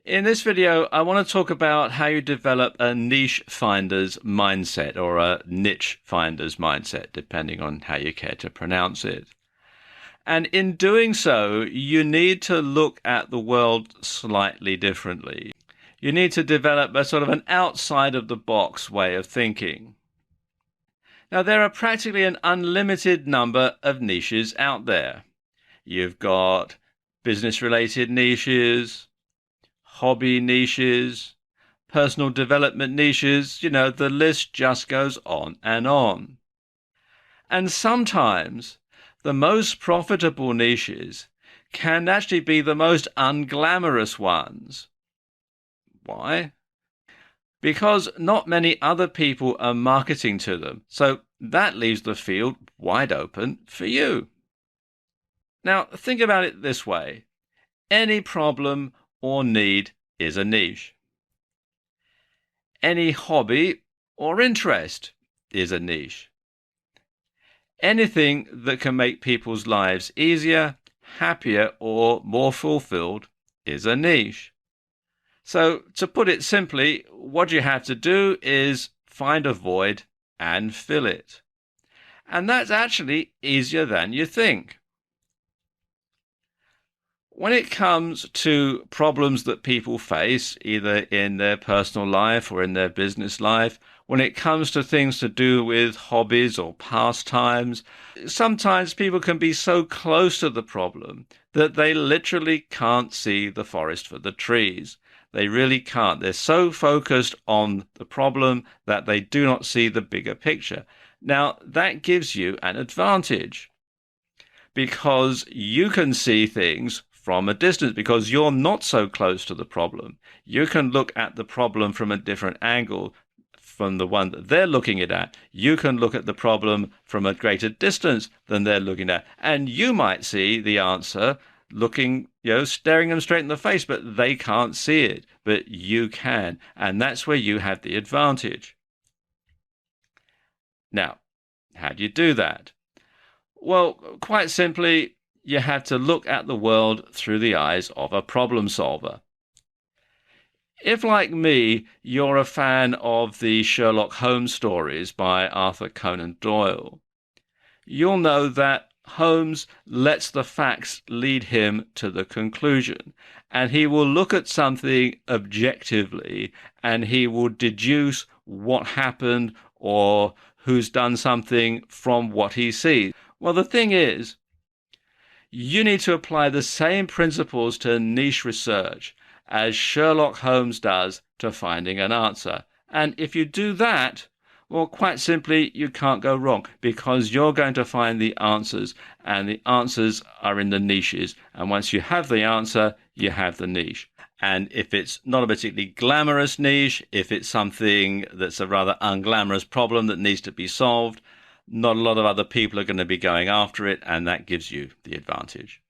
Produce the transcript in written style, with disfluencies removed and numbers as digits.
In this video, I want to talk about how you develop a niche finder's mindset or a niche finder's mindset, depending on how you care to pronounce it. And in doing so, you need to look at the world slightly differently. You need to develop a sort of an outside of the box way of thinking. Now, there are practically an unlimited number of niches out there. You've got business-related niches, hobby niches, personal development niches, the list just goes on and on. And sometimes the most profitable niches can actually be the most unglamorous ones. Why? Because not many other people are marketing to them, so that leaves the field wide open for you. Now, think about it this way. Any problem or need is a niche. Any hobby or interest is a niche. Anything that can make people's lives easier, happier, or more fulfilled is a niche. So, to put it simply, what you have to do is find a void and fill it. And that's actually easier than you think. When it comes to problems that people face, either in their personal life or in their business life, when it comes to things to do with hobbies or pastimes, sometimes people can be so close to the problem that they literally can't see the forest for the trees. They really can't. They're so focused on the problem that they do not see the bigger picture. Now, that gives you an advantage because you can see things from a distance because you're not so close to the problem. You can look at the problem from a different angle from the one that they're looking at. You can look at the problem from a greater distance than they're looking at. And you might see the answer looking, staring them straight in the face, but they can't see it, but you can. And that's where you have the advantage. Now, how do you do that? Well, quite simply, you have to look at the world through the eyes of a problem solver. If, like me, you're a fan of the Sherlock Holmes stories by Arthur Conan Doyle, you'll know that Holmes lets the facts lead him to the conclusion, and he will look at something objectively and he will deduce what happened or who's done something from what he sees. Well, the thing is, you need to apply the same principles to niche research as Sherlock Holmes does to finding an answer. And if you do that, well, quite simply, you can't go wrong because you're going to find the answers, and the answers are in the niches. And once you have the answer, you have the niche. And if it's not a particularly glamorous niche, if it's something that's a rather unglamorous problem that needs to be solved, not a lot of other people are going to be going after it, and that gives you the advantage.